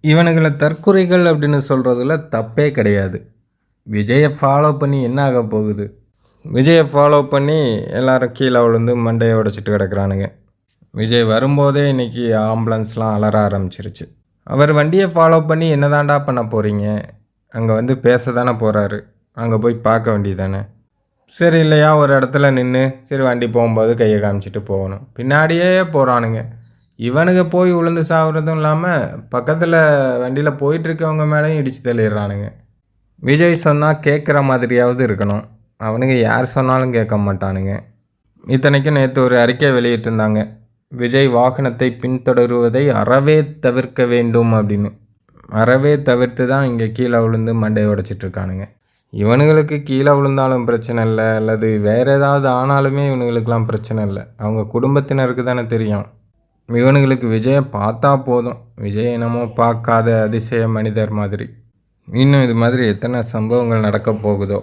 இவனுங்கள தற்குறிகள் அப்படின்னு சொல்கிறதுல தப்பே கிடையாது. விஜயை ஃபாலோ பண்ணி என்ன ஆக போகுது? விஜயை ஃபாலோ பண்ணி எல்லாரும் கீழே விழுந்து மண்டையை உடைச்சிட்டு கிடக்குறானுங்க. விஜய் வரும்போதே இன்றைக்கி ஆம்புலன்ஸ்லாம் அலற ஆரம்பிச்சிருச்சு. அவர் வண்டியை ஃபாலோ பண்ணி என்ன தாண்டா பண்ண போகிறீங்க? அங்கே வந்து பேச தானே போகிறாரு. அங்கே போய் பார்க்க வேண்டியதானே. சரி இல்லையா, ஒரு இடத்துல நின்று சரி வண்டி போகும்போது கையை காமிச்சிட்டு போகணும். பின்னாடியே போகிறானுங்க. இவனுங்க போய் விழுந்து சாகுறதும் இல்லாமல் பக்கத்தில் வண்டியில் போயிட்டுருக்கவங்க மேலேயும் இடித்து தள்ளிடுறானுங்க. விஜய் சொன்னால் கேட்குற மாதிரியாவது இருக்கணும். அவனுங்க யார் சொன்னாலும் கேட்க மாட்டானுங்க. இத்தனைக்கும் நேற்று ஒரு அறிக்கை வெளியிட்டிருந்தாங்க. விஜய் வாகனத்தை பின்தொடருவதை அறவே தவிர்க்க வேண்டும் அப்படின்னு. அறவே தவிர்த்து தான் இங்கே கீழே விழுந்து மண்டையை உடைச்சிட்ருக்கானுங்க. இவனுங்களுக்கு கீழே விழுந்தாலும் பிரச்சனை இல்லை, அல்லது வேறு ஏதாவது ஆனாலுமே இவனுங்களுக்கெலாம் பிரச்சனை இல்லை. அவங்க குடும்பத்தினருக்கு தானே தெரியும். இவனுங்களுக்கு விஜயை பார்த்தா போதும். விஜய் என்னமோ பார்க்காத அதிசய மனிதர் மாதிரி. இன்னும் இது மாதிரி எத்தனை சம்பவங்கள் நடக்க போகுதோ.